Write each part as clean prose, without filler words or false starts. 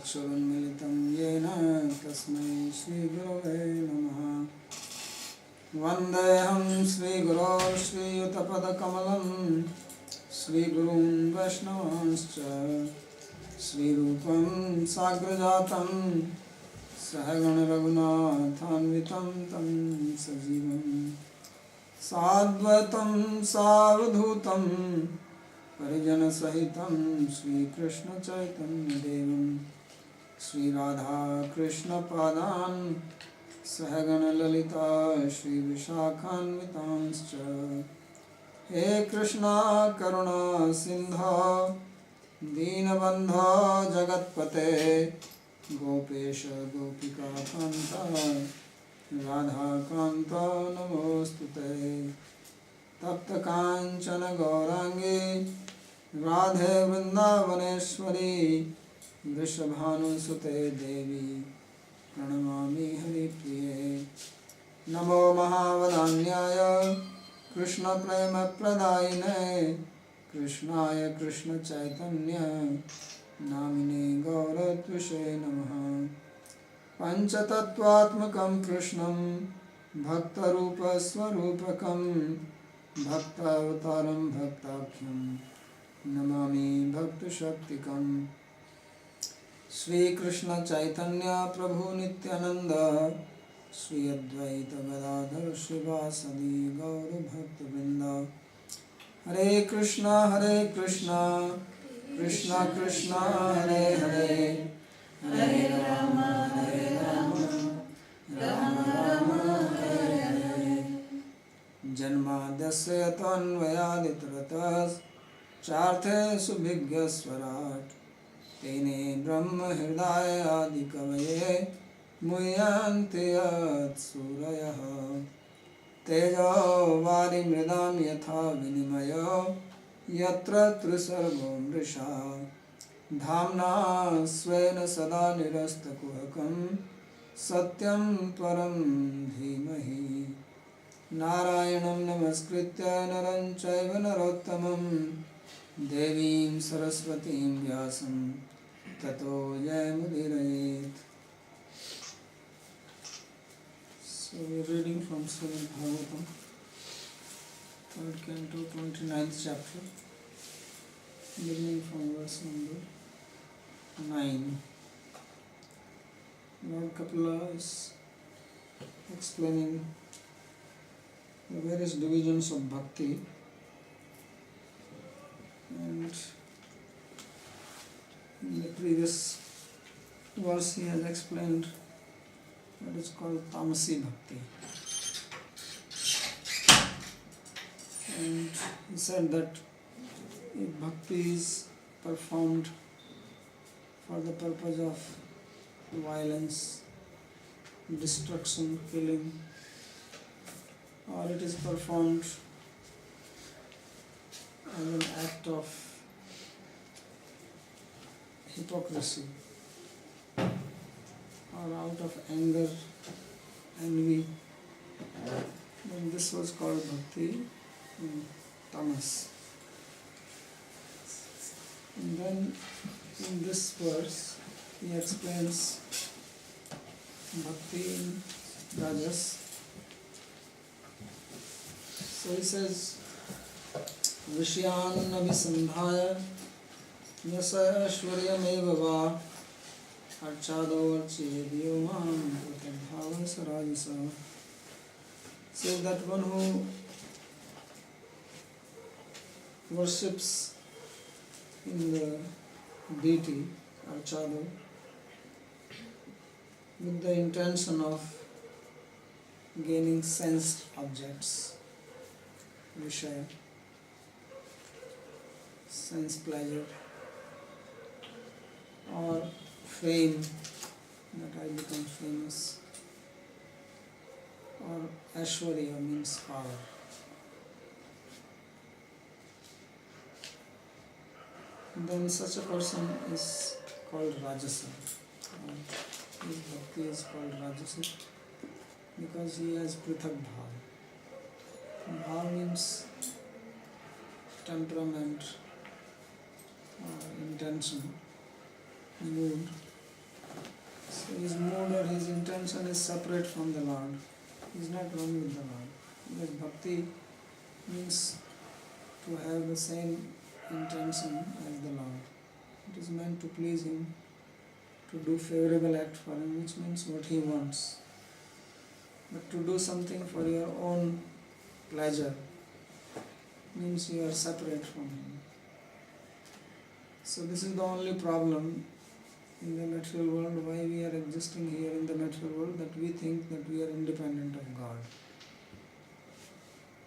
चक्षुरुन्मिलितं येन तस्मै श्रीगुरवे नमः। वन्देऽहं श्रीगुरो श्रीयुतपदकमलं श्रीगुरून् वैष्णवांश्च श्रीरूपं साग्रजातं सहगणरघुनाथान्वितं तं सजीवं साद्वैतं सावधूतं परिजनसहितं श्रीकृष्णचैतन्यदेवं श्रीराधाकृष्णपादान् सहगणललिता श्रीविशाखान्वितांश्च। हे कृष्णा करुणा सिन्धो दीनबन्धो जगत्पते गोपेश गोपिकान्त राधाकान्त नमोऽस्तुते। तप्तकाञ्चन गौराङ्गी राधे वृन्दावनेश्वरी वृषभानुसुते देवी प्रणमामि हरिप्रिये। नमो महावदान्याय कृष्णप्रेमप्रदायिने कृष्णाय कृष्णचैतन्य नामिने गौरत्विषे नमः। पञ्चतत्त्वात्मकं कृष्णं भक्तरूपस्वरूपकं भक्तावतारं भक्ताख्यं नमामि भक्तशक्तिकम्। श्रीकृष्ण चैतन्य प्रभु नित्यानंद श्री अद्वैत गदाधर श्रीवासदि गौर भक्तवृंद। हरे कृष्णा कृष्णा कृष्णा हरे हरे हरे राम राम राम हरे हरे। जन्माद्यस्य तन्वयादितरतश्चार्थे विघ्नस्वराट् तेने ब्रह्म हृदय आदि कवये मुह्यन्ति यत्सूरयः। तेजो वारिमृदां यथा विनिमयो यत्र त्रिसर्गो मृषा धाम्ना स्वेन सदा निरस्तकुहकं सत्यं परं धीमहि। नारायणं नमस्कृत्य नरं चैव नरोत्तमं देवीं सरस्वतीं व्यासं ततो जयमुदीरयेत्। So we are reading from Srimad Bhagavatam, 3rd Canto, 29th chapter, beginning from verse number 9. Lord Kapila is explaining the various divisions of Bhakti, and in the previous verse he has explained what is called Tamasi Bhakti, and he said that if Bhakti is performed for the purpose of violence, destruction, killing, or it is performed as an act of hypocrisy or out of anger, envy, then this was called Bhakti Tamas. And then in this verse he explains Bhakti in Rajas. So he says, Vishyan abhisandhaya yasashwaryameva va archado archedyo mam pratadbhava sarajasa. Says that one who worships in the deity Archado with the intention of gaining sensed objects, Vishaya, sense pleasure, or fame, that I become famous, or Aishwarya means power. Then such a person is called Rajasa. His bhakti is called Rajasa because he has Prithak Bhav. Bhav means temperament, intention, mood, intention is separate from the Lord. He is not one with the Lord. Because bhakti means to have the same intention as the Lord. It is meant to please Him, to do favorable act for Him, which means what He wants. But to do something for your own pleasure means you are separate from Him. So this is the only problem in the material world, why we are existing here in the material world, that we think that we are independent of God.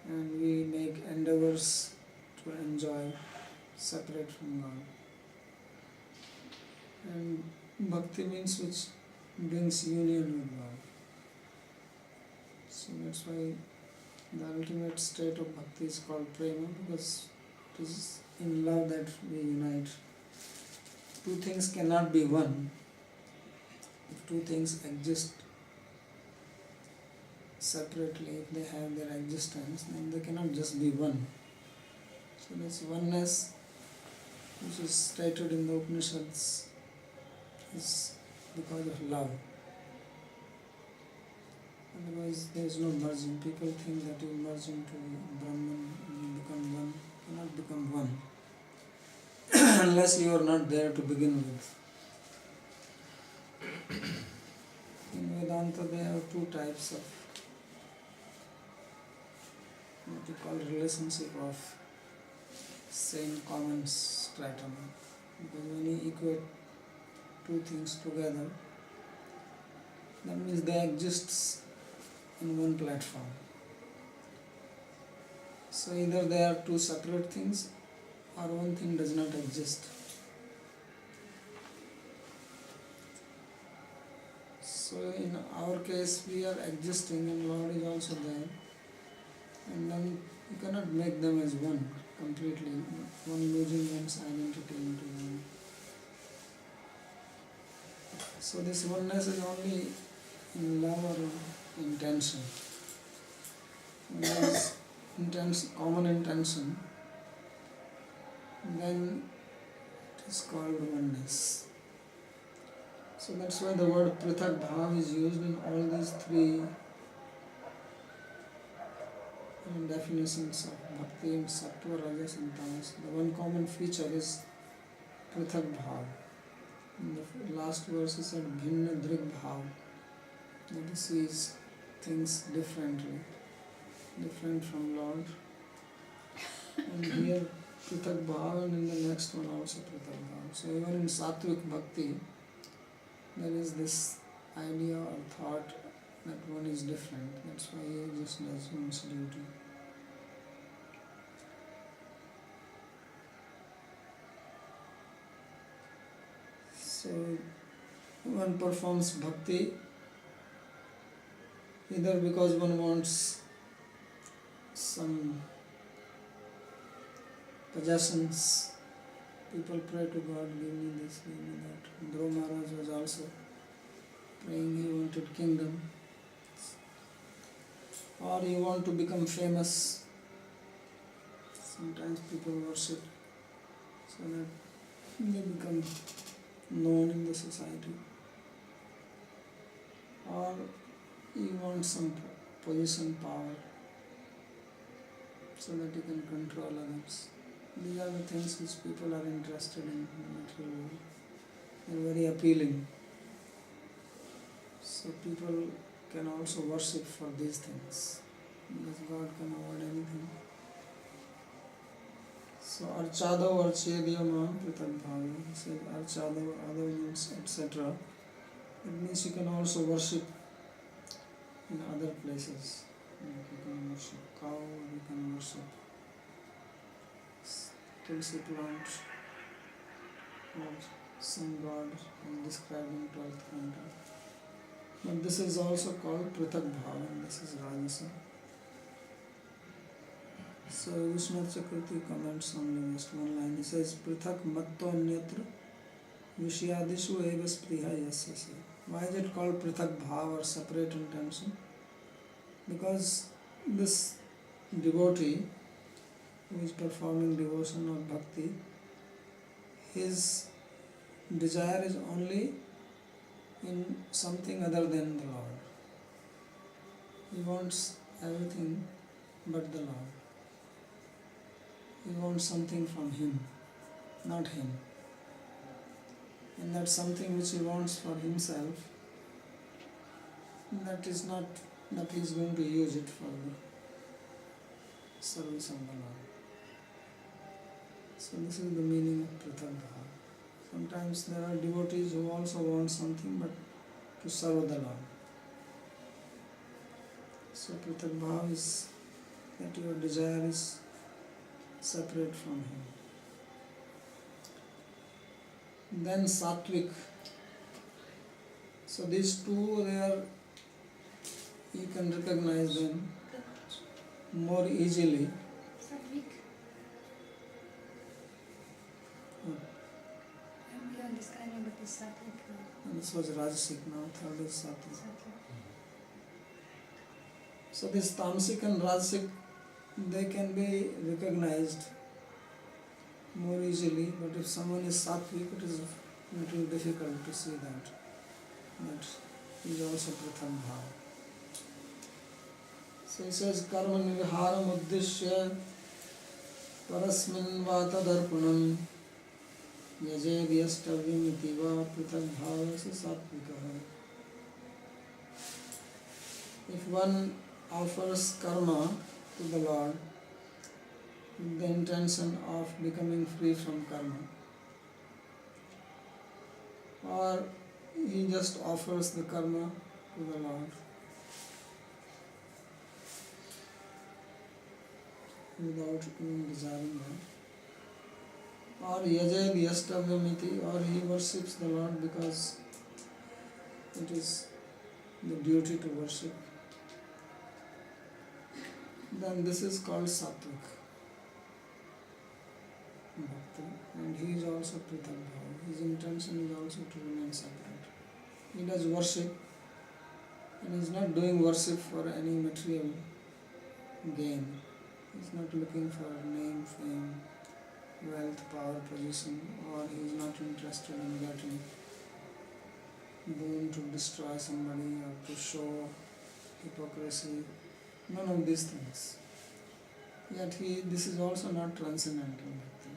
And we make endeavors to enjoy separate from God. And bhakti means which brings union with God. So that's why the ultimate state of bhakti is called prema, because it is in love that we unite. Two things cannot be one. If two things exist separately, if they have their existence, then they cannot just be one. So this oneness, which is stated in the Upanishads, is because of love. Otherwise there is no merging. People think that you merge into Brahman and you become one. You cannot become one unless you are not there to begin with. In Vedanta they have two types of what you call relationship of same common stratum. Because when you equate two things together, that means they exist in one platform. So either they are two separate things or one thing does not exist. So in our case we are existing and Lord is also there, and then you cannot make them as one completely, one losing one's identity into one. So this oneness is only in love or in intention. When there is common intention, then it is called oneness. So that's why the word prithak bhav is used in all these three definitions of bhakti in sattva, rajas and tamas. The one common feature is prithak bhav. In the last verse it said bhinna drik bhav, that he sees things differently, different from Lord. And here prithak bhav, and in the next one also prithak bhav. So even in sattvic bhakti there is this idea or thought that one is different. That's why he just does one's duty. So one performs bhakti either because one wants some possessions. People pray to God, give me this, give me that. Dhruva Maharaj was also praying, he wanted kingdom. Or you want to become famous. Sometimes people worship so that they become known in the society. Or you want some position, power, so that you can control others. These are the things which people are interested in the material world. They are very appealing. So people can also worship for these things, because God can avoid anything. So archadav archediyama prithak bhava. He said archadav, other means etc. It means you can also worship in other places. Like you can worship cow, or you can worship tulsi plant, or some god described in 12th canto. But this is also called prithak bhava, and this is rajasa. So Vishnu Chakravarti comments on just one line. He says prithak matto anyatra vishayadishu eva spriha yasya. Why is it called prithak bhava or separate intention? Because this devotee who is performing devotion or bhakti, his desire is only in something other than the Lord. He wants everything but the Lord. He wants something from Him, not Him. And that something which he wants for himself, that is not that he is going to use it for the service of the Lord. So this is the meaning of Prithak Bhava. Sometimes there are devotees who also want something but to serve the Lord. So Prithak Bhava is that your desire is separate from Him. Then Satvik. So these two, you can recognize them more easily. Satvik. We are describing what is Satvik now. And this was Rajasic, now third is Satvik. Satvik. So this Tamasic and Rajasic, they can be recognized more easily, but if someone is Satvik, it is a little difficult to see that he is also Pratham Bhava. So he says, Karma Nirharam Uddishya Parasmin Vata Darpunam Yaje Vyastavim Itiva Pratham Bhava Se Satvikaha. If one offers karma to the Lord with the intention of becoming free from karma, or he just offers the karma to the Lord without even desiring that, or yaje vyastavamiti, or he worships the Lord because it is the duty to worship, then this is called Satvik Bhakti, and he is also Prithak Bhava. His intention is also to remain separate. He does worship, and he is not doing worship for any material gain. He is not looking for name, fame, wealth, power, position, or he is not interested in getting boon to destroy somebody or to show hypocrisy. None of these things. Yet this is also not transcendental Bhakti.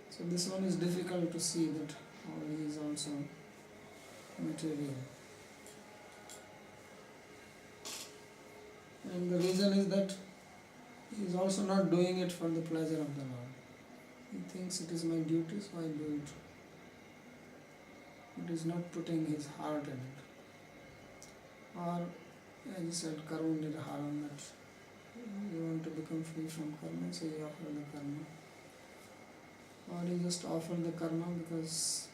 So this one is difficult to see that how he is also material. And the reason is that he is also not doing it for the pleasure of the Lord. He thinks it is my duty, so I do it. It is not putting his heart in it. Or, as you said, karma nirharam, that you want to become free from karma, so you offer the karma. Or you just offer the karma because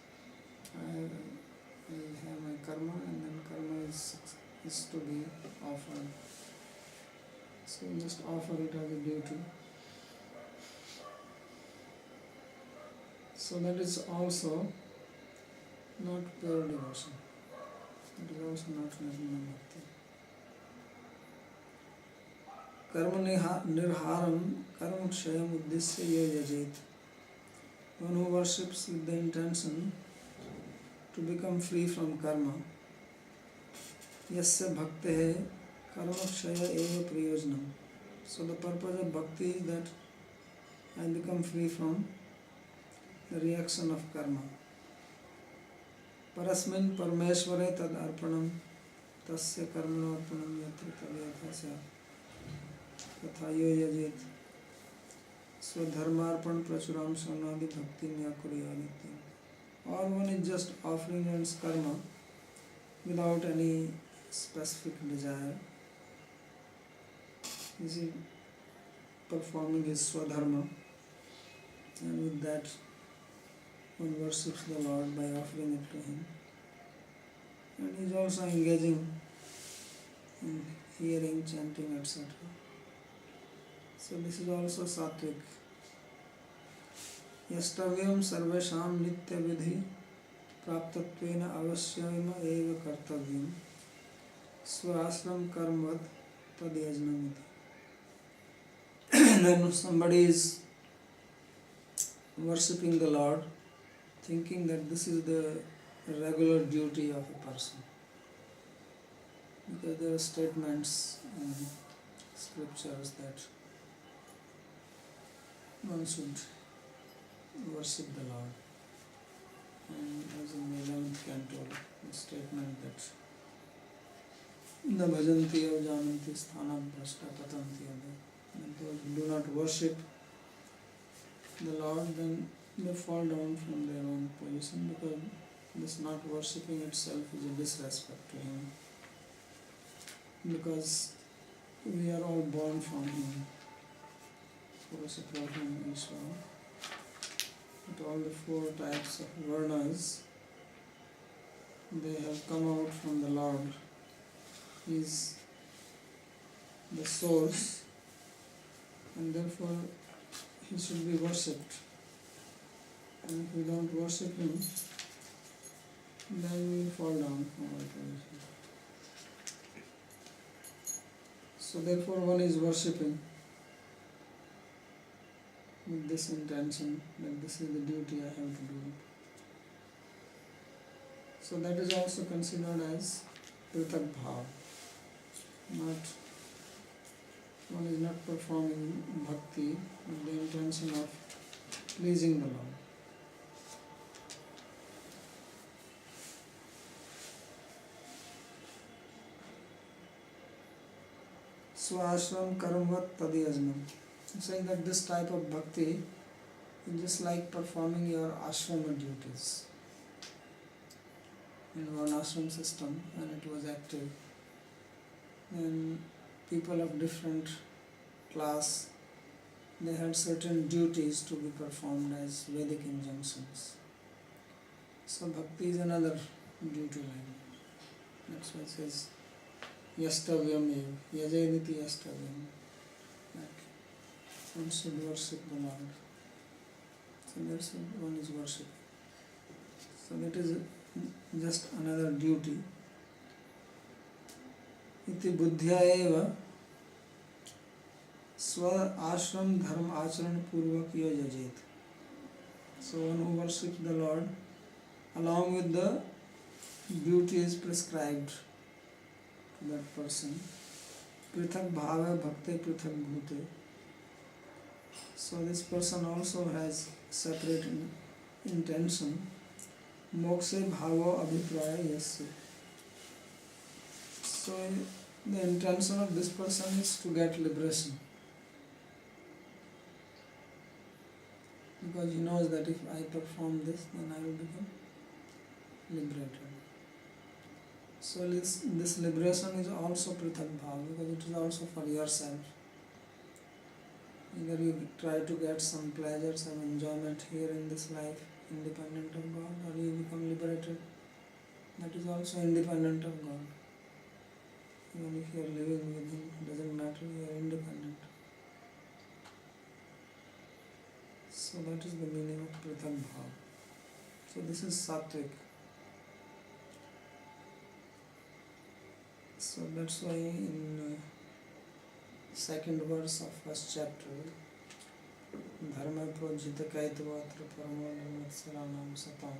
I have my karma, and then karma is to be offered. So you just offer it as a duty. So that is also not pure devotion. It is also not Nirmala Bhakti. Karma nirharam karma kshayam uddisya ye yajit. One who worships with the intention to become free from karma, yasya bhaktehe karma kshaya eva prayojanam. So the purpose of bhakti is that I become free from the reaction of karma. Parasmin parmeshware tad arpanam tasya karmano arpanam yatra tadyatha tatha yo yajit swadharmarpan prachuram sonadi bhakti nyakuriyaliti. Or one is just offering one's karma without any specific desire. This is performing his swadharma, and with that one worships the Lord by offering it to him. And he is also engaging in hearing, chanting, etc. So this is also Satvik. Yastavyam sarvesham nitya vidhi praptatvena avasyama eva kartavyam swasram karmvad tadyajnamiti. Then somebody is worshipping the Lord, thinking that this is the regular duty of a person. Because there are statements in scriptures that one should worship the Lord. And as in the 11th Canto, the statement that Na bhajanti av jananti sthanam prashta patanti ade. And those who do not worship the Lord, then they fall down from their own position, because this not worshipping itself is a disrespect to Him. Because we are all born from Him, Purushaprabhu Ishvara. But all the four types of varnas, they have come out from the Lord. He is the source, and therefore He should be worshipped. And if we don't worship Him, then we will fall down from our position. So therefore one is worshipping with this intention that this is the duty I have to do. So that is also considered as Prithak Bhav. One is not performing bhakti with the intention of pleasing the Lord. Swashram karmat tadiyajnam. Saying that this type of bhakti is just like performing your ashrama duties. In one ashram system, when it was active, then people of different class, they had certain duties to be performed as Vedic injunctions. So bhakti is another duty line. That's why it says yastavyam ev, yajayniti yastavyam. Like one should worship the Lord. So that's one is worship. So that is just another duty. Iti buddhya eva swa ashram dharma acharan purvak yajajet. So one who worships the Lord along with the duties prescribed to that person. Prithak bhava bhakti prithak bhute. So this person also has separate intention. Mokshe bhavo abhipraya yasya. So the intention of this person is to get liberation. Because he knows that if I perform this, then I will become liberated. So this liberation is also Prithak Bhav, because it is also for yourself. Either you try to get some pleasure, some enjoyment here in this life, independent of God, or you become liberated. That is also independent of God. Even if you are living with Him, it doesn't matter, you are independent. So that is the meaning of Prithak Bhav. So this is Sattvic. So that's why in second verse of first chapter, Dharma projita kaitavatra paramodamatsaranam satam.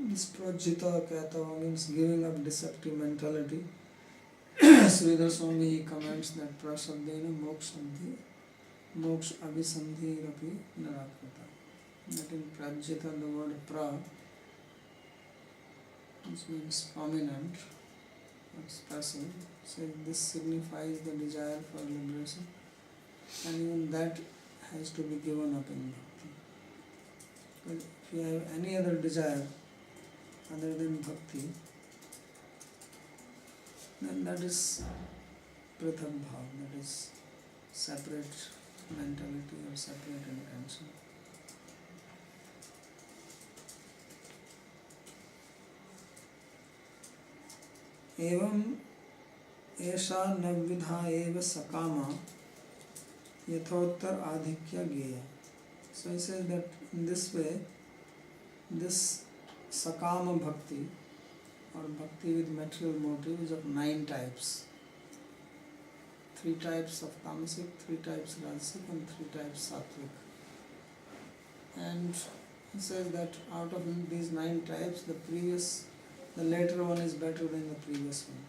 This projita kaitava means giving up deceptive mentality. Sridhar Swami, he comments that prasabdena mokshanti moksha abhisandhi rapi narakrata. That in prajita the word pra, which means prominent, expressive, so this signifies the desire for liberation, and even that has to be given up in bhakti. But if you have any other desire other than bhakti, then that is Prithak Bhav, that is separate mentality or separate intention. Evam esha navvidha eva sakama yathottar adhikya geya. So he says that in this way, this sakama bhakti or bhakti with material motive is of 9 types. 3 types of tamasic, 3 types rajasic, and 3 types sattvic. And He says that out of these 9 types, the later one is better than the previous one.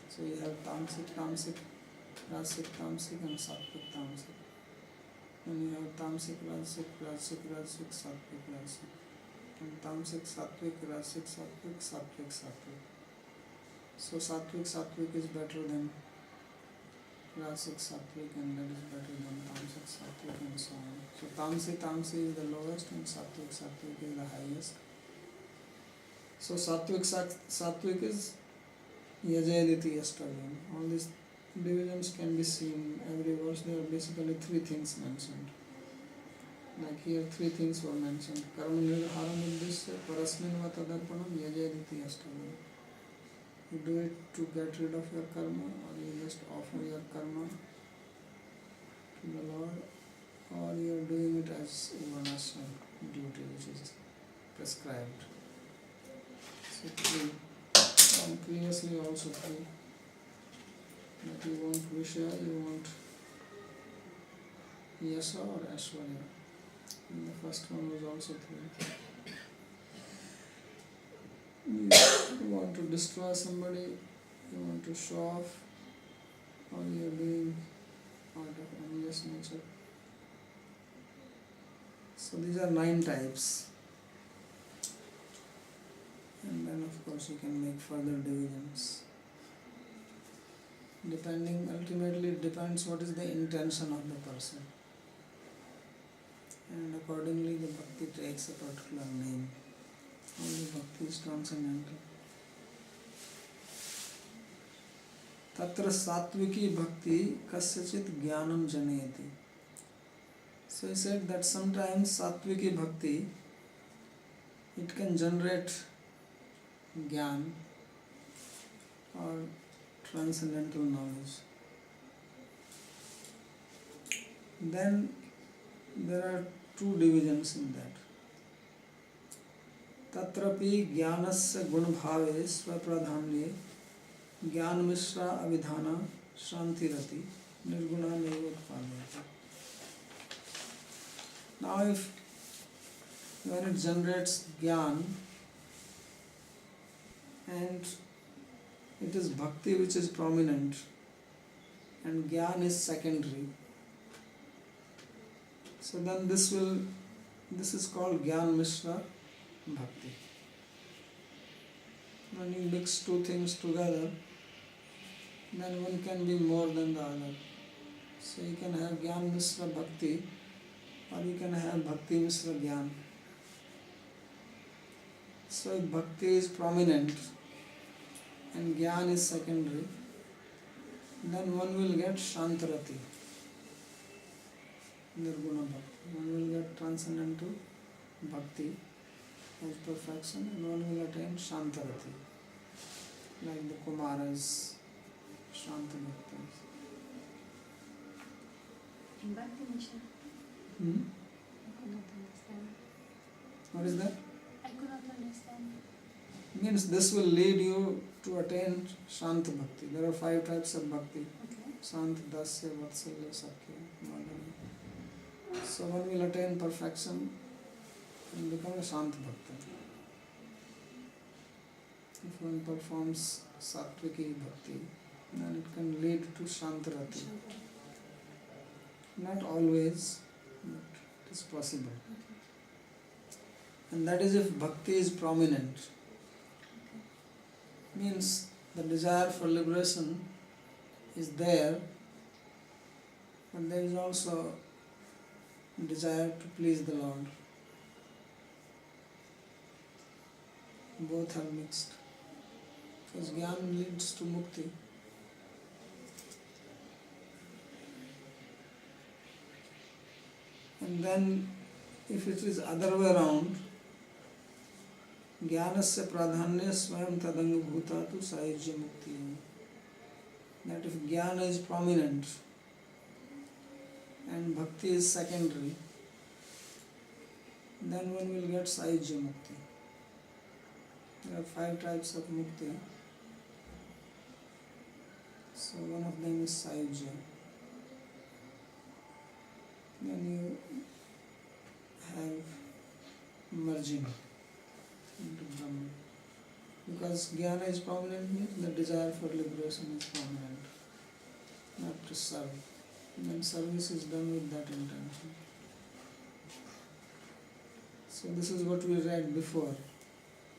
So you have tamasic, rasic, tamasic, and sattvic, tamasic. And you have tamasic, rasic, sattvic, rasic. And tamasic, sattvic, rasic, sattvic, sattvic. So sattvic is better than rasic, sattvic, and that is better than tamasic, sattvic, and so on. So tamasi is the lowest, and sattvic is the highest. So sattvic is yajayaditi yesterday. All these divisions can be seen in every verse. There are basically 3 things mentioned. Like here 3 things were mentioned. Karma nirharam uddesya parasmin va tadarpanam yajayaditi yesterday. You do it to get rid of your karma, or you just offer your karma to the Lord, or you are doing it as varnashram duty which is prescribed. So 3. And previously also 3. That you want Vishya, you want Yasa or Ashwarya. And the first one was also 3. You want to destroy somebody, you want to show off, or you are doing out of envious nature. So these are 9 types. And then of course you can make further divisions. Ultimately it depends what is the intention of the person. And accordingly the bhakti takes a particular name. Only bhakti is transcendental. Tatra satviki bhakti kasyachit jnanam janayati. So he said that sometimes satviki bhakti, it can generate jnana or transcendental knowledge. Then there are 2 divisions in that. Tatrapi jnanasya gunbhave svapradhamye jnana mishra avidhana shantirati nirguna naiva utpadayati. Now when it generates jnana and it is bhakti which is prominent and jnana is secondary, so then this is called jnana mishra bhakti. When you mix 2 things together, then one can be more than the other. So you can have jnana mishra bhakti, or you can have bhakti mishra jnana. So if bhakti is prominent and jnana is secondary, then one will get shantarati, nirguna bhakti. One will get transcendental bhakti as perfection, and one will attain shantarati, like the Kumaras, Shantabhaktas. In Bhakti Mishra, I could not understand. What is that? I could not understand. Means this will lead you to attain Shanta Bhakti. There are 5 types of Bhakti. Okay. Shanta, Dasya, Vatsalya, Sakya, Madhurya. So one will attain perfection and become a Shanta Bhakta. If one performs Sattviki Bhakti, then it can lead to Shantarati. Not always, but it is possible. And that is if Bhakti is prominent. Means the desire for liberation is there, but there is also desire to please the Lord. Both are mixed. Because Jnana leads to Mukti. And then if it is other way around, Jnanasya pradhanya swayam tadanga bhutatu sahajya mukti. That if Jnana is prominent and Bhakti is secondary, then one will get sahajya mukti. There are 5 types of mukti. So one of them is sahajya. Then you have merging into Brahman. Because jnana is prominent means the desire for liberation is prominent, not to serve. And then service is done with that intention. So this is what we read before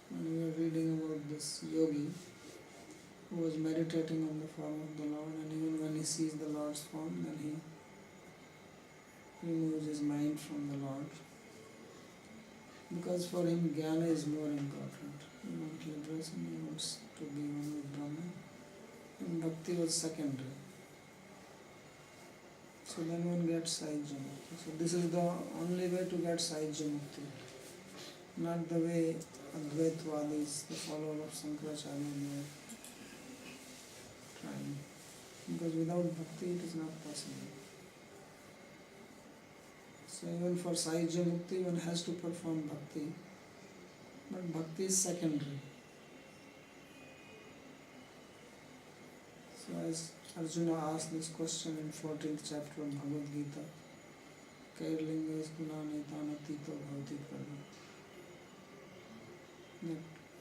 when we were reading about this yogi who was meditating on the form of the Lord, and even when he sees the Lord's form, then he removes his mind from the Lord. Because for him jnana is more important. He wants liberation, he wants to be one with Brahman. And bhakti was secondary. So then one gets Sahajya Mukti. So this is the only way to get Sahajya Mukti. Not the way Advaitvadis, the follower of Sankaracharya, they are trying. Because without bhakti it is not possible. So even for Sahajya Mukti one has to perform bhakti. But bhakti is secondary. So as Arjuna asked this question in 14th chapter of Bhagavad Gita, Kairlinga is gunanetana-tito bhavati prabhu.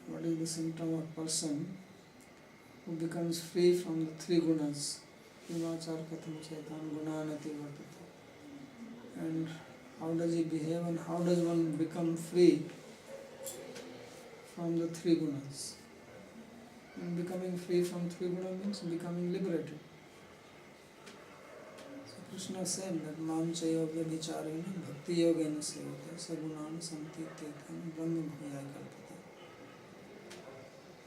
What is the symptom of a person who becomes free from the three gunas? Himachar katham chaitan gunanati vartata. And how does he behave and how does one become free from the three gunas? And becoming free from three gunas means becoming liberated. So Krishna said that Mam chayogya vicharena bhakti yogena sevate sagunan santi tetan brahma bhuyai kalpate.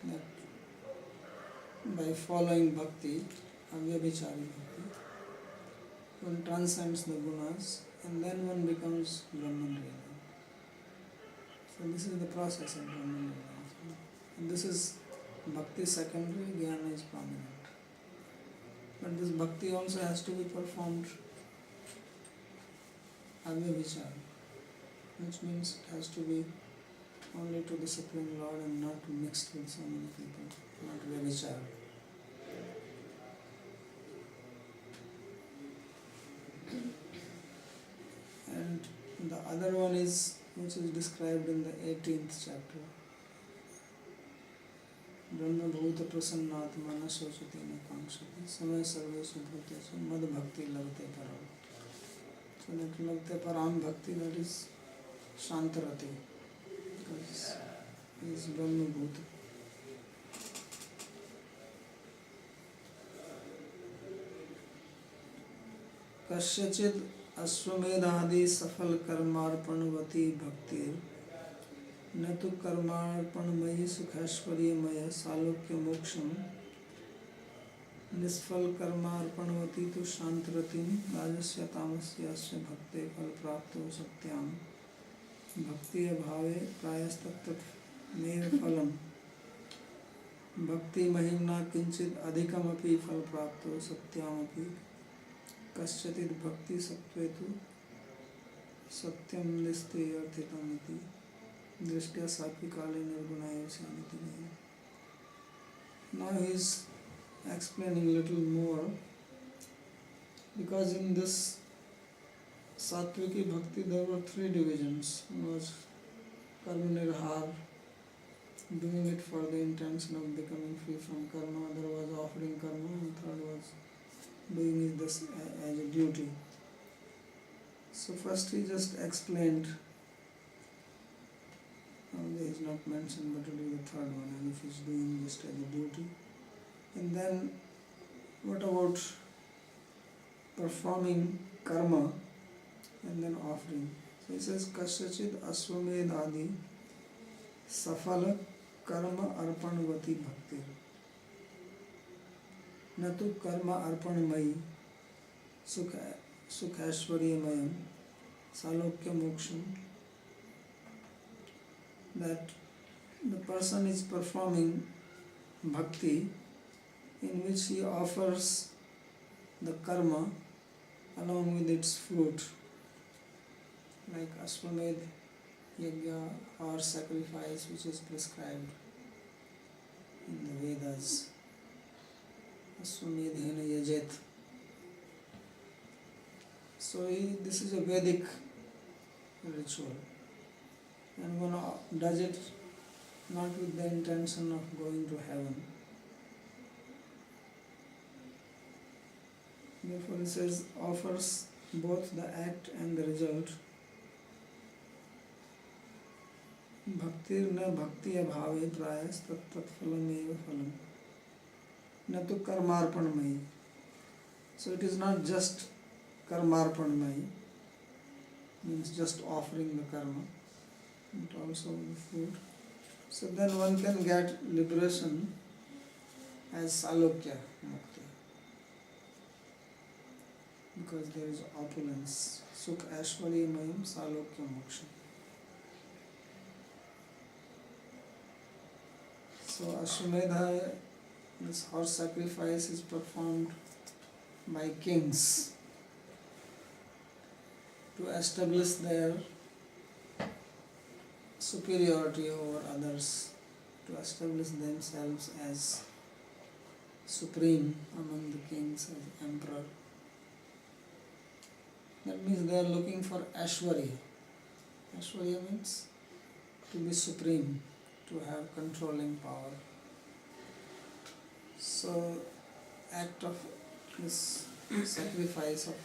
That by following bhakti, avyabhichari bhakti, one transcends the gunas and then one becomes Brahman realized. So this is the process of Brahman realization. And this is bhakti secondary, jnana is prominent. But this bhakti also has to be performed avyabhichari, which means it has to be only to the Supreme Lord and not mixed with so many people, not vyabhichar. And the other one is, which is described in the 18th chapter, Brahma bhuta prasannatma na sochati na kankshati samaya sarveshu bhutesu mad bhakti lagte param. So that lagte param bhakti, that is shantarati, because he is Brahma bhuta. Kasyachid अश्वमेधादि सफल कर्मार्पणवती भक्तिर न तो कर्मार्पणमयी सुखैश्वर्यमय सालोक्य मोक्षम निष्फल कर्मार्पणवती तो शांतरतिम राजस्य तामस्यास्य भक्ते फल प्राप्तो सत्याम भक्ति अभावे प्रायस्तत्तमेव फलम भक्ति महिम्ना किंचित अधिकमपि फल प्राप्तो सत्यामपि कश्चित् भक्ति सत्त्वेतु सत्यम निस्तेयर्थितमिति दृष्ट्या सात्विक काले निर्गुणाय शांति नहीं. Now he is explaining little more, because in this Satviki Bhakti there were three divisions. One was karma nirhar, doing it for the intention of becoming free from karma. Other was offering karma, and third was doing it this as a duty. So first he just explained, he is not mentioned, but it is the third one, and if he is doing just as a duty. And then what about performing karma and then offering? So he says kasyachid aswamedhadi safala karma arpanvati bhaktir न तो कर्म अर्पणमयी सुखैश्वर्यमयम सालोक्य मोक्षम. That the person is performing bhakti in which he offers the karma along with its fruit, like Ashwamedh yajna or sacrifice which is prescribed in the Vedas. Ashwamedhena yajet. So this is a Vedic ritual. and one does it not with the intention of going to heaven. Therefore, it says, offers both the act and the result. Bhaktir na bhakti abhave prayas tat tat phalam eva phalam na tu karmarpanmayi. So it is not just karmarpanmayi, means just offering the karma, but also the food. So then one can get liberation as salokya mukti, because there is opulence. Sukh aishwarya mayam salokya moksha. So Ashwamedha, this horse sacrifice, is performed by kings to establish their superiority over others, to establish themselves as supreme among the kings, as emperor. That means they are looking for Aishwarya. Aishwarya means to be supreme, to have controlling power. So, act of this sacrifice of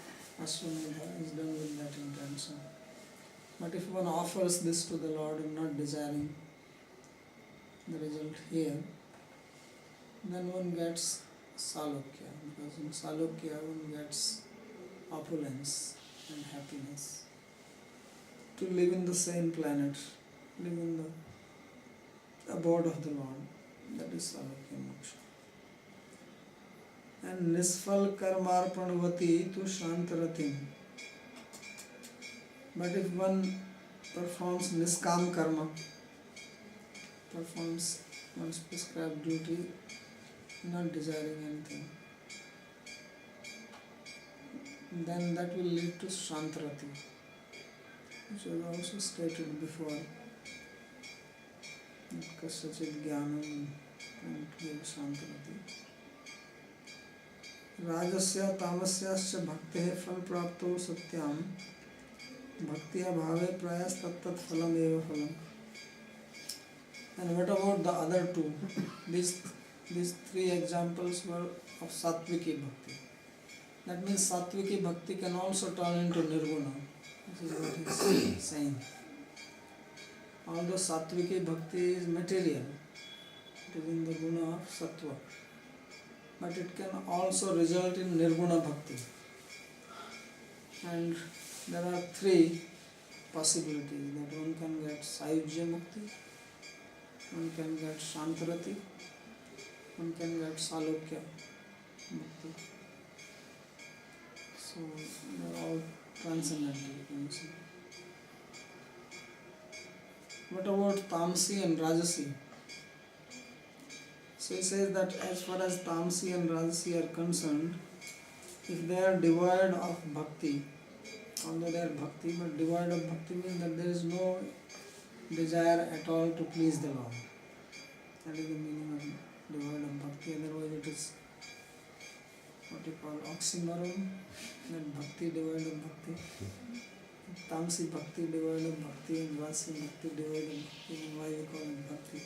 Ashwamedha is done with that intention. But if one offers this to the Lord and not desiring the result here, then one gets Salokya, because in Salokya one gets opulence and happiness. To live in the same planet, live in the abode of the Lord, that is Salokya Moksha. And Nisfal Karmarpanvati tu Shantaratim. But if one performs Niskam Karma, performs one's prescribed duty, not desiring anything, then that will lead to Shantarati, which was also stated before. Kasachit Jnanam and Shantarati. Rajasya Tamasyascha Bhaktehe Phal Prapto Satyam Bhaktiya Bhave Prayas Tat Tat Phalam Eva Phalam. And what about the other two? These three examples were of Satviki Bhakti. That means Satviki Bhakti can also turn into Nirguna. This is what he is saying. Although Satviki Bhakti is material, it is in the guna of Sattva, but it can also result in Nirguna Bhakti. And there are three possibilities, that one can get Sayujya Mukti, one can get Shantarati, one can get Salokya Mukti. So they are all transcendental, you can see. What about Tamsi and Rajasi? So he says that as far as Tamsi and Rajasi are concerned, if they are devoid of bhakti, although they are bhakti, but devoid of bhakti means that there is no desire at all to please the Lord. That is the meaning of devoid of bhakti. Otherwise it is what you call oxymoron, that bhakti devoid of bhakti. Tamsi bhakti devoid of bhakti and Rasi bhakti devoid of bhakti, and why we call it bhakti.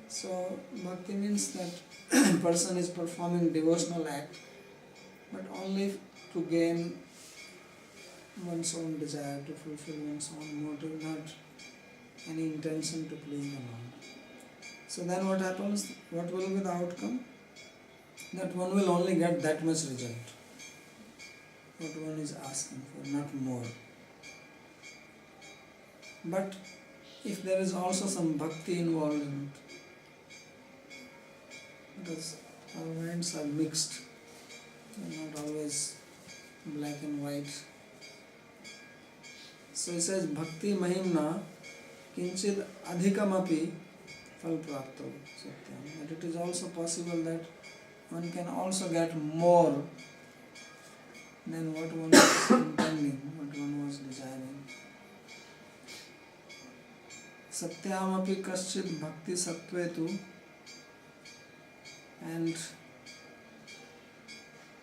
So bhakti means that person is performing devotional act, but only to gain one's own desire, to fulfill one's own motive, not any intention to please the Lord. So then what happens? What will be the outcome? That one will only get that much result, what one is asking for, not more. But if there is also some bhakti involved in it, because our minds are mixed, they are not always black and white. So he says, Bhakti Mahimna Kinchid Adhikamapi Phal Prapto Satyam. That it is also possible that one can also get more than what one was intending, what one was desiring. Satyamapi Kaschid Bhakti Sattvetu, and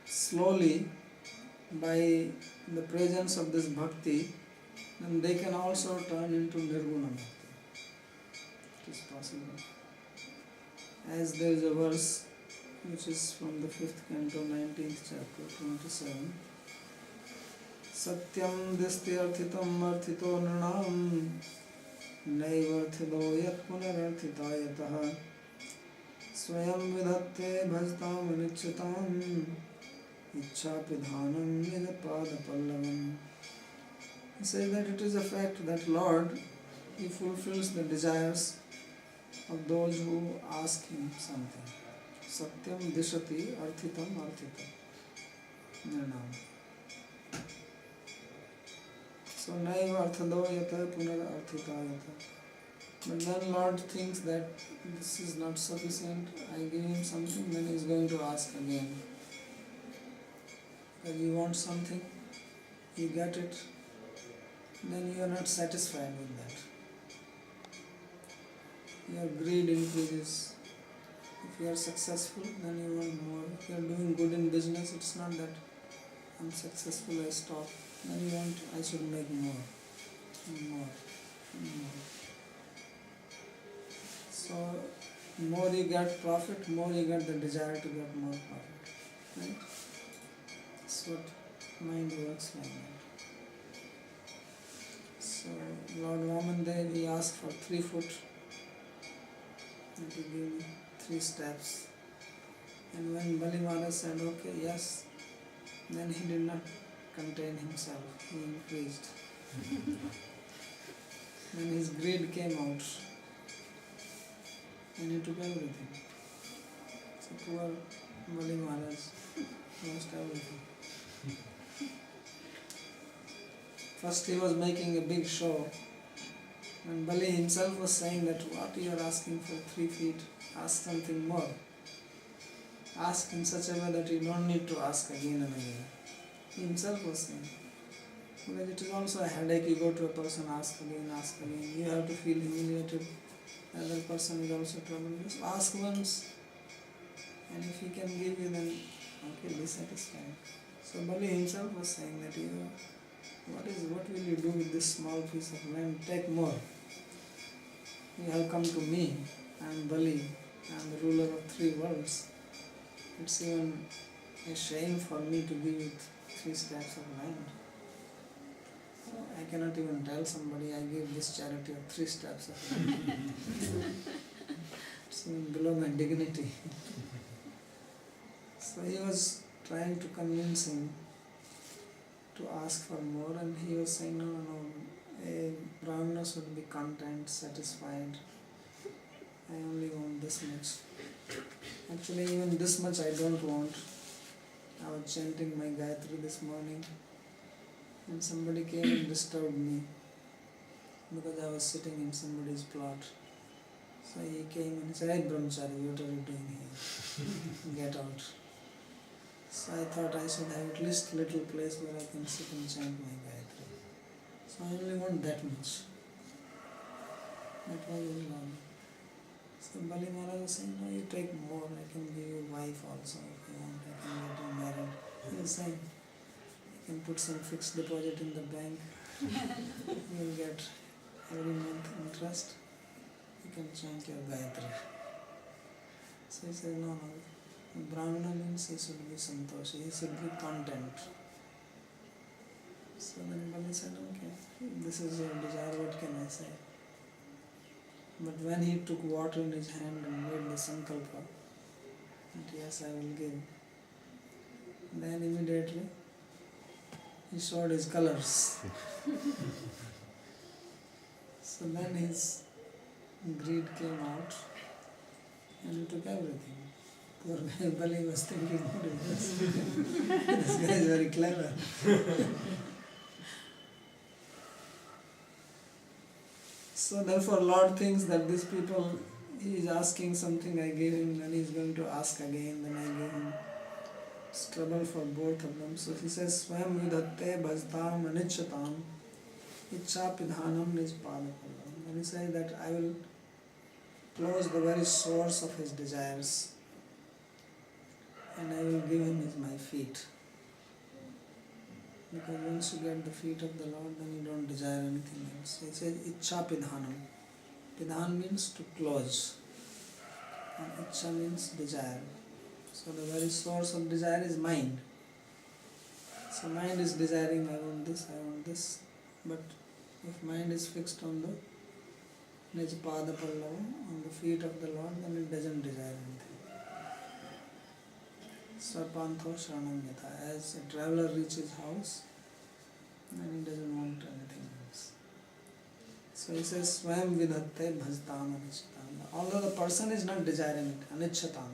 slowly, by the presence of this bhakti, then they can also turn into Nirguna Bhakti. It is possible. As there is a verse which is from the 5th Canto, 19th chapter, 27. Satyam distyarthitam arthito nranam naivarthido yat punararthita yataha swayam vidhatte bhajtam anichyatam ichchapidhanam nijapada pallavam. He says that it is a fact that Lord, He fulfills the desires of those who ask Him something. Satyam dishati arthitam arthita nirnam. So naiva arthado yata punar arthita yata. But then Lord thinks that this is not sufficient, I give him something, then he is going to ask again. Because you want something, you get it, then you are not satisfied with that. Your greed increases. If you are successful, then you want more. If you are doing good in business, it's not that I'm successful, I stop. Then you want, I should make more, and more, and more. So, more you get profit, more you get the desire to get more profit. Right? That's what mind works like that. So, Lord Vamandev, he asked for 3 foot. And he gave me 3 steps. And when Bali Maharaj said, okay, yes, then he did not contain himself, he increased. Then his greed came out and he took everything. So poor Bali Maharaj lost everything. First he was making a big show. When Bali himself was saying that what you are asking for 3 feet, ask something more. Ask in such a way that you don't need to ask again and again. He himself was saying. Because it is also a headache, you go to a person, ask again, you have to feel humiliated. The other person is also troubled. Just ask once, and if he can give you, then okay, be satisfied. So Bali himself was saying that what will you do with this small piece of land? Take more. You have come to me, I am Bali, I am the ruler of 3 worlds. It's even a shame for me to give you 3 steps of land. I cannot even tell somebody I give this charity of 3 steps of land. It's even below my dignity. So he was trying to convince him to ask for more, and he was saying, no, a Brahmana should be content, satisfied. I only want this much. Actually, even this much I don't want. I was chanting my Gayatri this morning, and somebody came and disturbed me because I was sitting in somebody's plot. So he came and said, "Hey Brahmachari, what are you doing here? Get out." So I thought I should have at least a little place where I can sit and chant my Gayatri. So I only want that much. That was his love. So Bali Maharaj was saying, no, you take more, I can give you wife also if you want, I can get you married. He was saying, you can put some fixed deposit in the bank, you will get every month interest, you can chant your Gayatri. So he said, no, Brahmana means he should be santoshi, he should be content. So then Bali said, okay, this is your desire, what can I say? But when he took water in his hand and made the sankalpa, that yes, I will give, then immediately he showed his colors. So then his greed came out and he took everything. Poor guy Bali was thinking, what is this? This guy is very clever. So therefore Lord thinks that these people, he is asking something, I gave him, then he is going to ask again, then I gave him. It's trouble for both of them. So he says, Swayam vidatte bhajtam anichyatam ichchapidhanam nijpadapallam. And he says that I will close the very source of his desires and I will give him my feet. Because once you get the feet of the Lord, then you don't desire anything else. It says Ichcha Pidhanam. Pidhan means to close, and Ichcha means desire. So the very source of desire is mind. So mind is desiring, I want this. But if mind is fixed on the Nijpada Pallava, on the feet of the Lord, then it doesn't desire anything. Sarpantho Sharanam Yatha. As a traveler reaches house, then he doesn't want anything else. So he says, Swayam Vidhatte Bhajtam Anichatam. Although the person is not desiring it, Anichatam.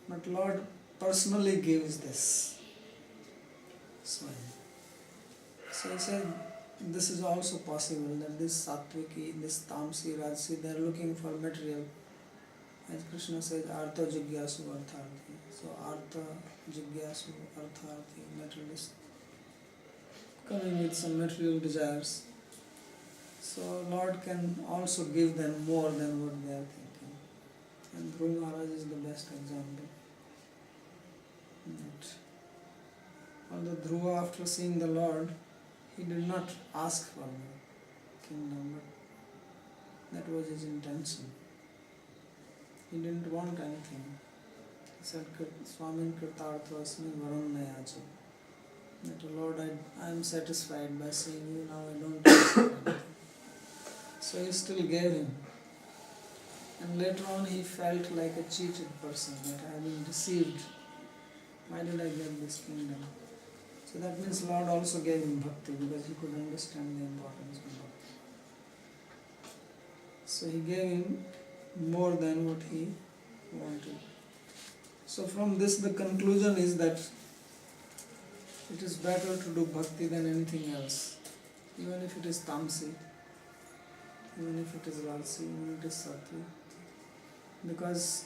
But Lord personally gives this. Swayam. So he said, this is also possible, that this Sattviki, this Tamsi, Rajasi, they are looking for material. As Krishna says, Artha Jigyasu Artharthi. So Artha Jigyasu Artharthi, materialist, coming with some material desires. So Lord can also give them more than what they are thinking. And Dhruva Maharaj is the best example. Although Dhruva, after seeing the Lord, he did not ask for the kingdom, but that was his intention. He didn't want anything. He said, Swamin Kritartha Asmi Varunnayacha. That, Lord, I am satisfied by seeing you, now I don't ask for anything. So he still gave him. And later on he felt like a cheated person, that I have been deceived. Why did I get this kingdom? So that means Lord also gave him bhakti, because he could understand the importance of bhakti. So he gave him more than what he wanted. So from this the conclusion is that it is better to do bhakti than anything else. Even if it is tamsi, even if it is rajasi, even if it is sattvi. Because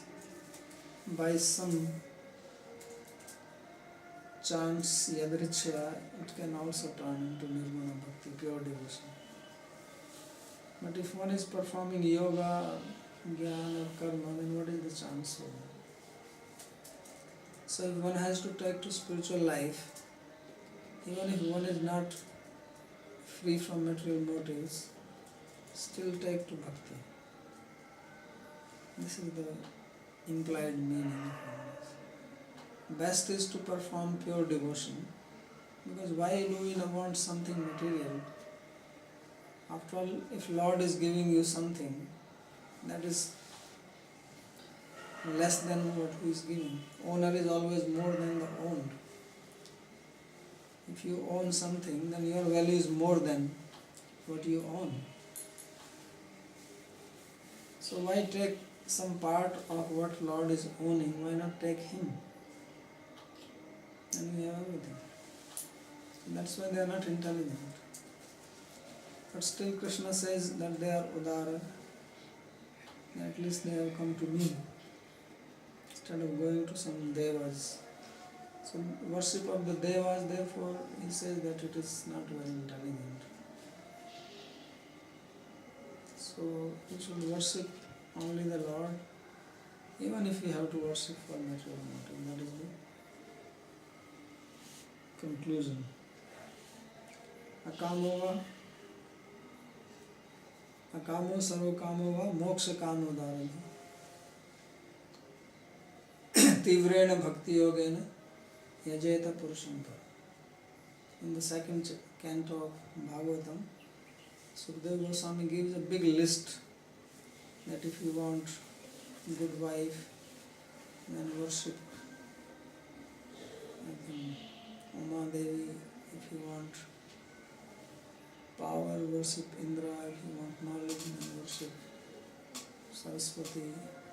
by some chance, yadrichya, it can also turn into nirguna bhakti, pure devotion. But if one is performing yoga, jnana or karma, then what is the chance for that? So if one has to take to spiritual life, even if one is not free from material motives, still take to bhakti. This is the implied meaning of this. Best is to perform pure devotion, because why do we want something material? After all, if Lord is giving you something that is less than what He is giving, owner is always more than the owned. If you own something, then your value is more than what you own. So why take some part of what Lord is owning? Why not take Him? And we have everything. That's why they are not intelligent. But still Krishna says that they are udara. At least they have come to me, instead of going to some devas. So worship of the devas, therefore he says that it is not very intelligent. So we should worship only the Lord, even if we have to worship for material motive. That is the conclusion. Akamova, akamo sarvakamova moksha kamo dharana. Tivrena bhakti yogena yajeta purusham. In the second canto of Bhagavatam, Sukadeva Goswami gives a big list that if you want good wife, then worship Uma Devi. If you want power, worship Indra. If you want knowledge, then worship Saraswati.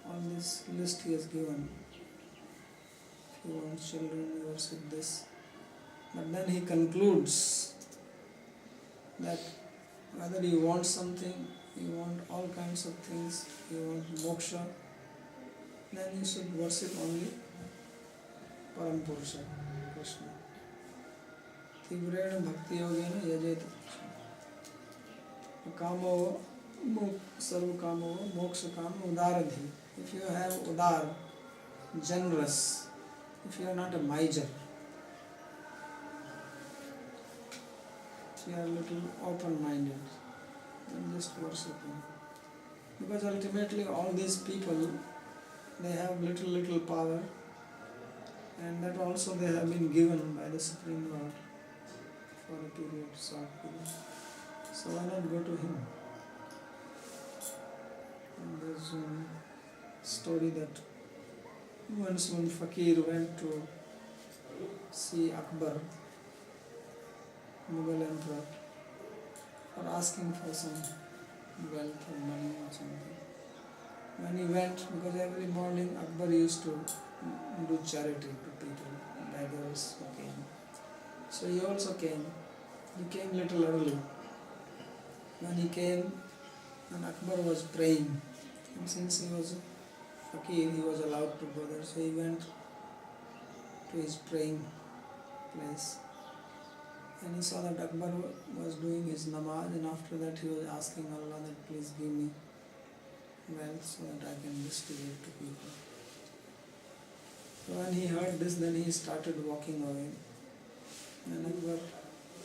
All this list he has given. If you want children, you worship this. But then he concludes that whether you want something, you want all kinds of things, you want moksha, then you should worship only Param Purusha, Krishna. Tivrena bhakti yogena yajeta kamo sarva kamo moksha kamo udaradhi. If you have udar, generous, if you are not a miser, you are a little open-minded, then just worship him. Because ultimately all these people, they have little power, and that also they have been given by the Supreme Lord for a period, short period. So why not go to him? And there's one story that once one fakir went to see Akbar, Mughal emperor, for asking for some wealth or money or something. When he went, because every morning Akbar used to do charity to people, beggars who came. So he also came. He came little early. When he came, and Akbar was praying, and since he was a fakir, he was allowed to go there. So he went to his praying place, and he saw that Akbar was doing his namaz, and after that he was asking Allah that please give me wealth so that I can distribute to people. So when he heard this, then he started walking away. And Akbar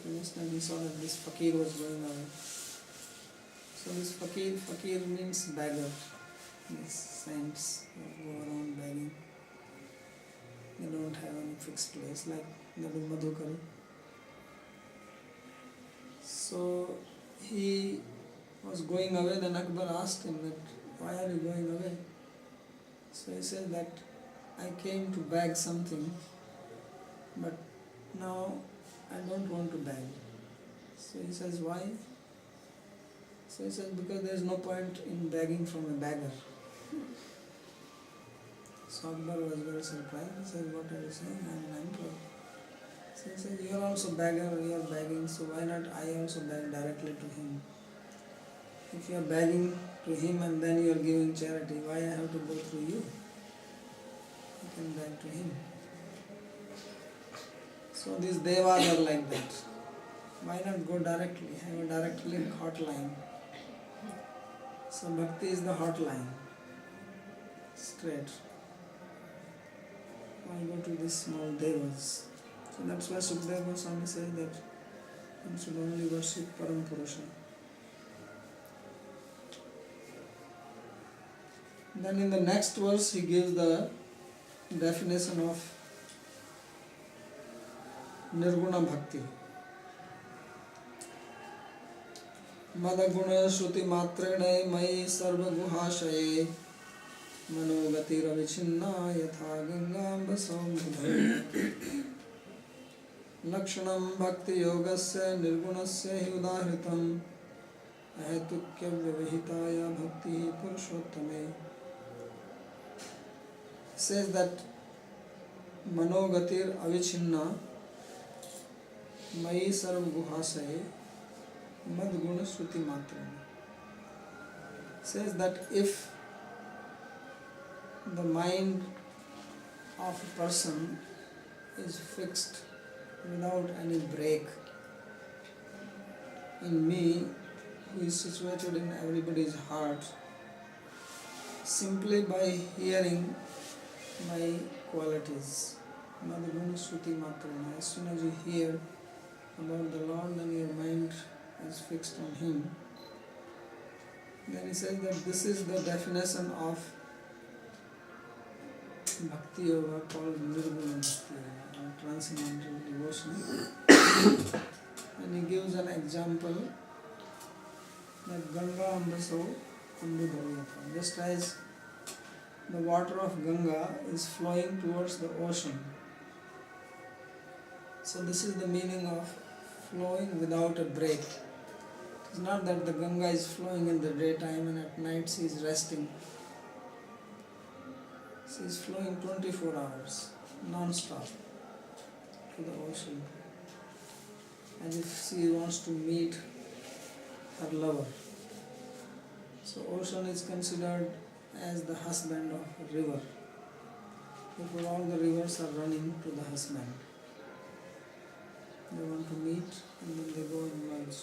finished, and he saw that this fakir was going away. So this fakir means beggar. These saints who go around begging. They don't have any fixed place, like the Madhukari. So he was going away, then Akbar asked him that, why are you going away? So he said that I came to beg something, but now I don't want to beg. So he says, why? So he says, because there is no point in begging from a beggar. So Akbar was very surprised. He said, what are you saying? I am an emperor. So he said, you are also beggar, you are begging, so why not I also beg directly to him? If you are begging to him and then you are giving charity, why I have to go through you? You can beg to him. So these devas are like that. Why not go directly? Have a directly hotline. So Bhakti is the hotline. Straight. Why go to these small devas? So that's why Sukadeva Goswami says that one should only worship Param Purusha. Then in the next verse he gives the definition of Nirguna Bhakti. Madaguna Shruti Matrene Mai Sarva Guhashaye Manogati Ravichinna Yatha Gangamba Samhudaya Lakshanam Bhakti Yogasya Nirgunasya Hi Udahritam Ahetukya Vyavahitaya Bhakti Purushottame. Says that Manogatir Avichinna Mai Sarv Guhasaye Madguna Shruti Matrana. Says that if the mind of a person is fixed without any break in me, who is situated in everybody's heart, simply by hearing my qualities, Madhuguna Shruti Matrana. As soon as you hear about the Lord, then your mind is fixed on Him. Then he says that this is the definition of Bhakti Yoga called Nirguna Bhakti Yoga, or transcendental devotion. And he gives an example that Ganga Ambaso Ambudhariyata. Just as the water of Ganga is flowing towards the ocean. So this is the meaning of flowing without a break. It's not that the Ganga is flowing in the daytime and at night she is resting. She is flowing 24 hours, non-stop, to the ocean, as if she wants to meet her lover. So ocean is considered as the husband of a river. Therefore all the rivers are running to the husband. They want to meet and then they go and merge.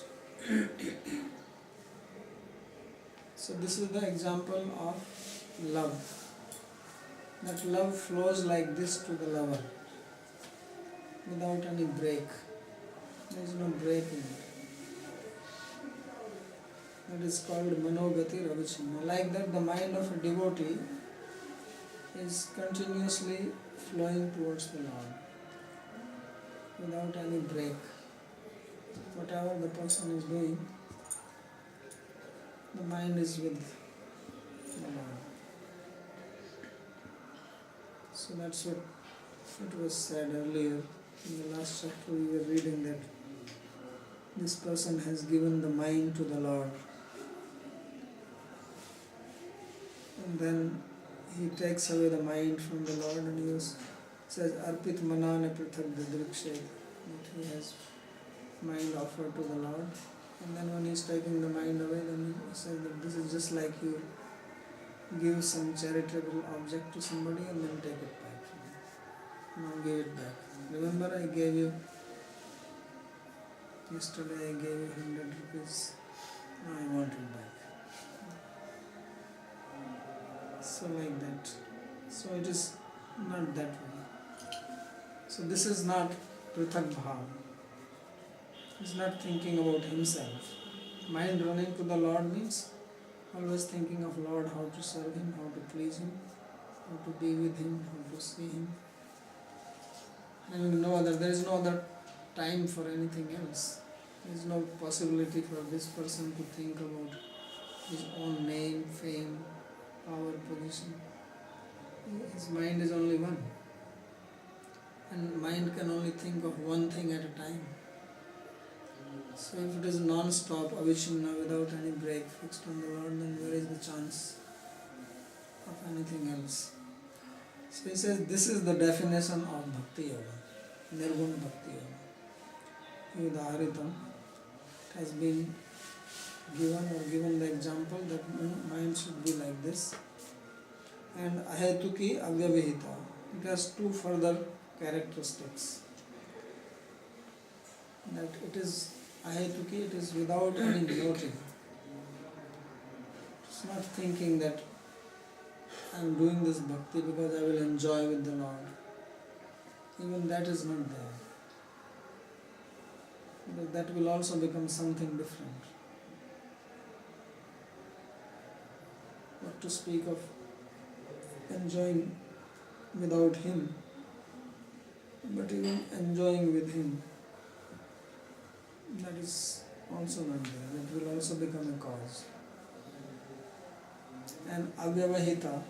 So this is the example of love. That love flows like this to the lover, without any break. There is no break in it. That is called manogati ravichinna. Like that, the mind of a devotee is continuously flowing towards the Lord without any break. Whatever the person is doing, the mind is with the Lord. So that's what it was said earlier. In the last chapter we were reading that this person has given the mind to the Lord. And then he takes away the mind from the Lord and he says, Arpit manana prithak didrikshet. That he has mind offered to the Lord. And then when he is taking the mind away, then he says that this is just like you give some charitable object to somebody and then take it back from him. Now give it back. Remember I gave you, yesterday I gave you 100 rupees. Now I want it back. So like that. So it is not that way. So this is not prithak bhav. He is not thinking about himself. Mind running to the Lord means always thinking of Lord, how to serve Him, how to please Him, how to be with Him, how to see Him. And there is no other time for anything else. There is no possibility for this person to think about his own name, fame, power, position. His mind is only one. And mind can only think of one thing at a time. So if it is non-stop, avichinna, without any break fixed on the Lord, then where is the chance of anything else? So he says this is the definition of Bhakti Yoga, Nirgun Bhakti Yoga. Udaharitam has been given the example that mind should be like this. And ahetuki avyavihita, it has two further characteristics. That it is ahetuki, it is without any noting. It's not thinking that I am doing this bhakti because I will enjoy with the Lord. Even that is not there. Because that will also become something different. What to speak of enjoying without Him, but even enjoying with Him, that is also not there. That will also become a cause. And avyavahita,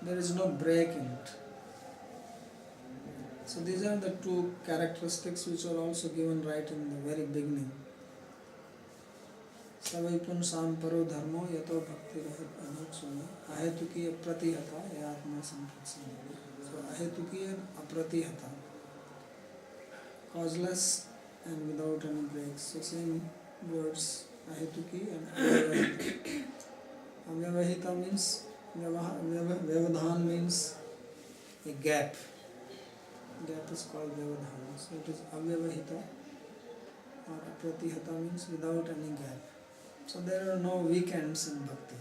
there is no break in it. So these are the two characteristics which are also given right in the very beginning. Savaipun samparo dharmo yato bhakti rahat anutsuya ahetuki apratihata yatma sampatsana. So ahetuki and apratihata, causeless and without any breaks. So same words, ahetuki and avyavahita. Avyavahita means, vyavadhan means a gap. Gap is called vyavadhan. So it is avyavahita or apratihata means without any gap. So there are no weekends in bhakti.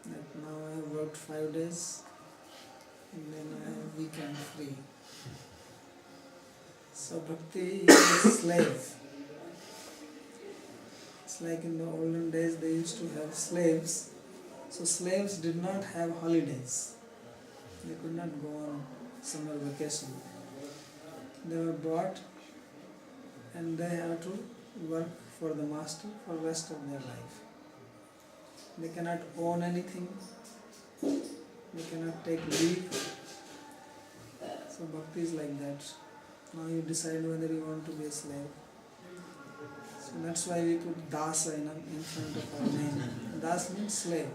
Like now I have worked 5 days and then I have weekend free. So bhakti is a slave. It's like in the olden days they used to have slaves. So slaves did not have holidays. They could not go on summer vacation. They were bought and they have to work for the master for the rest of their life. They cannot own anything. They cannot take leave. So bhakti is like that. Now you decide whether you want to be a slave. So that's why we put Dasa in front of our name. Das means slave.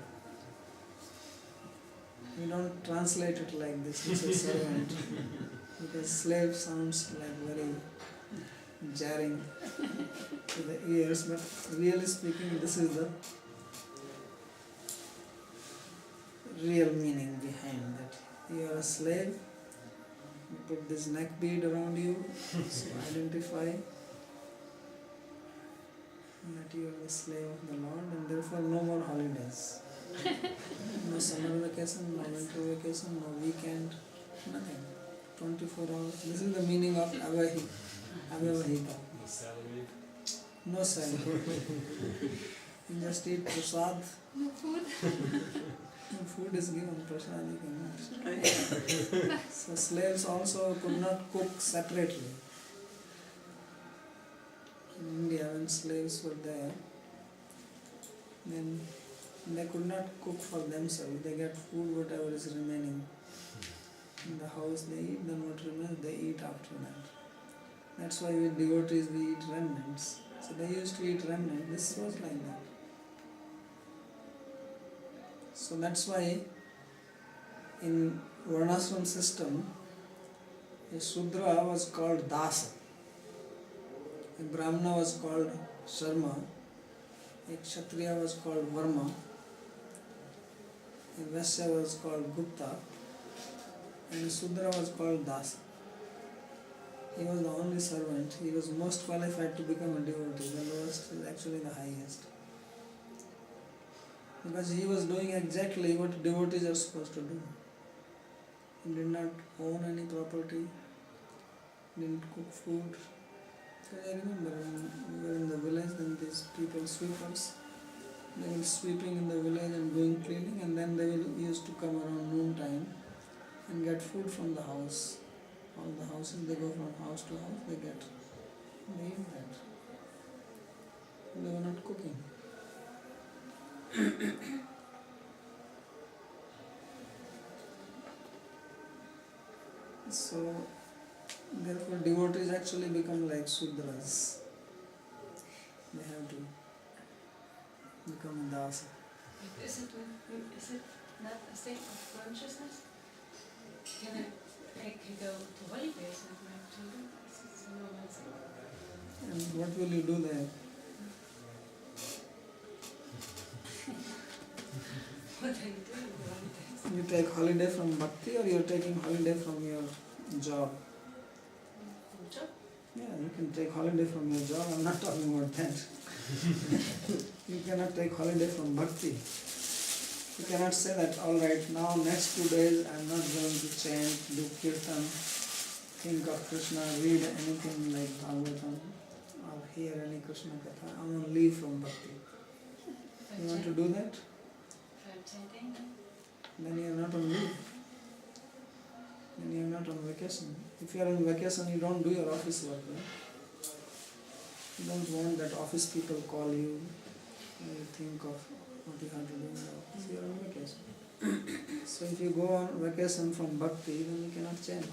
We don't translate it like this, it's a servant. Because slave sounds like very jarring to the ears, but really speaking, this is the real meaning behind that. You are a slave, you put this neck bead around you, so identify that you are the slave of the Lord, and therefore no more holidays. No summer vacation, no winter vacation, no weekend, nothing. 24 hours. This is the meaning of avahita. No salary. You just eat prasad. No food. And food is given, prasad you cannot. So slaves also could not cook separately. In India, when slaves were there, then they could not cook for themselves. They get food, whatever is remaining. In the house they eat, then what remains they eat after that. That's why with devotees we eat remnants. So they used to eat remnants. This was like that. So that's why in Varnashram system, a Shudra was called Dasa, a Brahmana was called Sharma, a Kshatriya was called Varma, a Vaishya was called Gupta, and a Shudra was called Dasa. He was the only servant. He was most qualified to become a devotee. The lowest is actually the highest. Because he was doing exactly what devotees are supposed to do. He did not own any property, didn't cook food. So I remember when we were in the village, then these people, sweepers, they were sweeping in the village and doing cleaning, and then they will used to come around noon time and get food from the house. All the houses, they go from house to house, they eat that. They were not cooking. So, therefore devotees actually become like Sudras. They have to become Dasa. Is it not a state of consciousness? Can I go to holidays with my children? It's a normal thing. And what will you do there? What are you doing with holidays? You take holiday from Bhakti or you are taking holiday from your job? Job? Yeah, you can take holiday from your job. I'm not talking about that. You cannot take holiday from Bhakti. You cannot say that, alright, now next 2 days I'm not going to chant, do kirtan, think of Krishna, read anything like Bhagavatam or hear any Krishna katha. I'm on leave from Bhakti. You want to do that? If I'm chanting, Then you are not on leave. Then you are not on vacation. If you are on vacation, you don't do your office work. Right? You don't want that office people call you and you think of what you have to do in the office. You are on vacation. So if you go on vacation from Bhakti, then you cannot chant.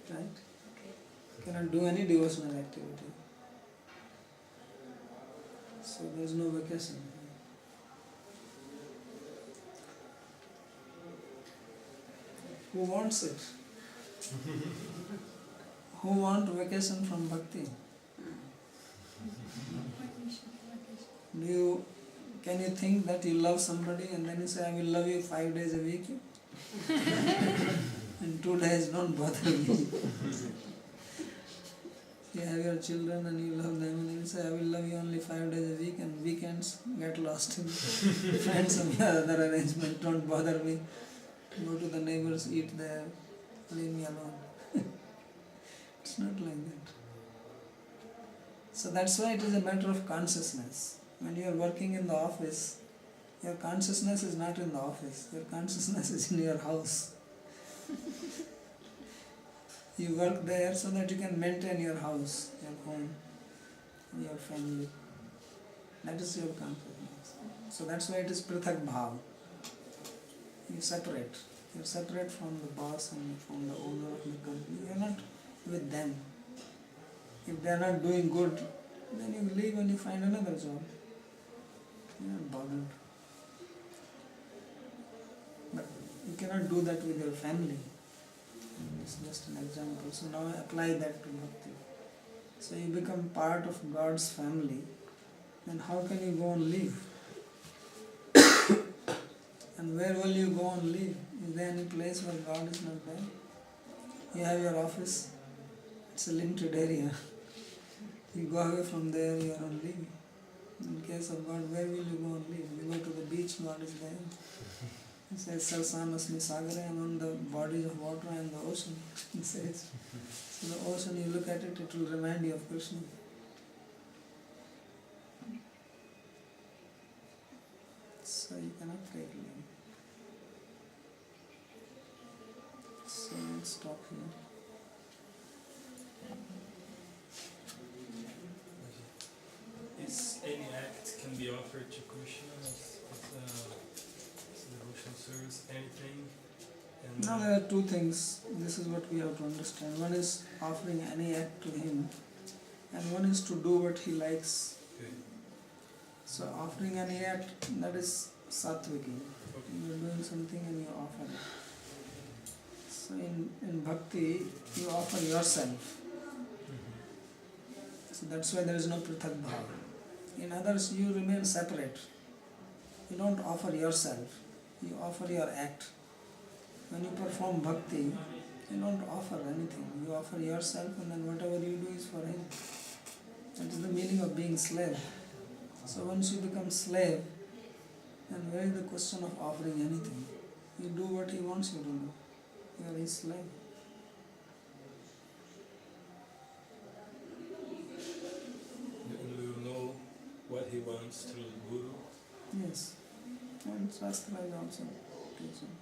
Right? okay. You cannot do any devotional activity. So there is no vacation. Who wants it? Who want vacation from Bhakti? Can you think that you love somebody and then you say, I will love you 5 days a week? And 2 days don't bother me. You have your children and you love them and then you say, I will love you only 5 days a week, and weekends get lost in find some other arrangement, don't bother me. Go to the neighbors, eat there, leave me alone. It's not like that. So that's why it is a matter of consciousness. When you are working in the office, your consciousness is not in the office, your consciousness is in your house. You work there so that you can maintain your house, your home, your family. That is your consciousness. So that's why it is prithak bhav. You separate. You're separate from the boss and from the owner of the company. You're not with them. If they're not doing good, then you leave and you find another job. You're not bothered. But you cannot do that with your family. It's just an example. So now apply that to Bhakti. So you become part of God's family. Then how can you go on leave? And where will you go on leave? Is there any place where God is not there? You have your office. It's a limited area. You go away from there, you are on leave. In case of God, where will you go on leave? You go to the beach, God is there. He says, Sarsamasmi Sagare, I'm on the bodies of water and the ocean. He says. So the ocean, you look at it, it will remind you of Krishna. So you cannot take leave. So let's stop here. Is any act can be offered to Krishna as devotional service, anything? And Now there are two things. This is what we have to understand. One is offering any act to him, and one is to do what he likes. okay. So offering any act, that is sattviki. Okay. You are doing something and you offer it. So in bhakti, you offer yourself. So that's why there is no prithak bhava. In others, you remain separate. You don't offer yourself. You offer your act. When you perform bhakti, you don't offer anything. You offer yourself, and then whatever you do is for him. That is the meaning of being slave. So once you become slave, then where is the question of offering anything? You do what he wants you to do. You are his slave. And we will know what he wants through the Guru. Yes. And Shastra is also teaching.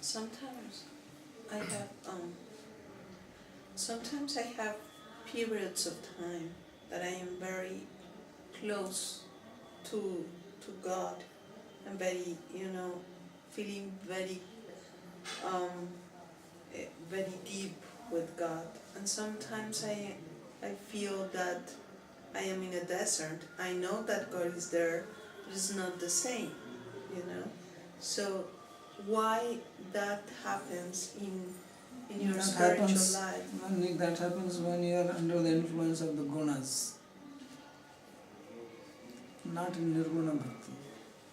Sometimes I have periods of time that I am very close to God. I'm very, feeling very very deep with God. And sometimes I feel that I am in a desert. I know that God is there, but it's not the same, So why that happens in your spiritual life? That happens when you are under the influence of the gunas, not in nirguna bhakti.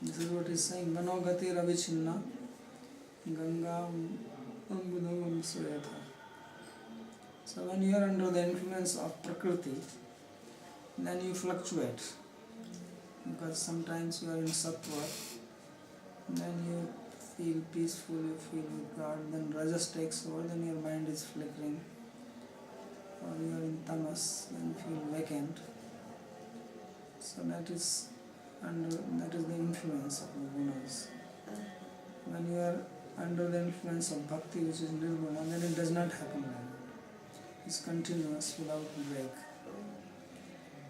This is what he is saying. Manogati ravichinna ganga ambudam suyatha. So when you are under the influence of prakriti, then you fluctuate. Because sometimes you are in sattva, then you feel peaceful, you feel with God, then rajas takes over, then your mind is flickering. Or you are in tamas, then you feel vacant. So that is the influence of the gunas. When you are under the influence of bhakti, which is nirguna, then it does not happen like that. It's continuous without break.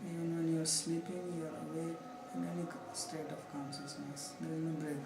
Even when you are sleeping, you are awake in any state of consciousness. There is no break.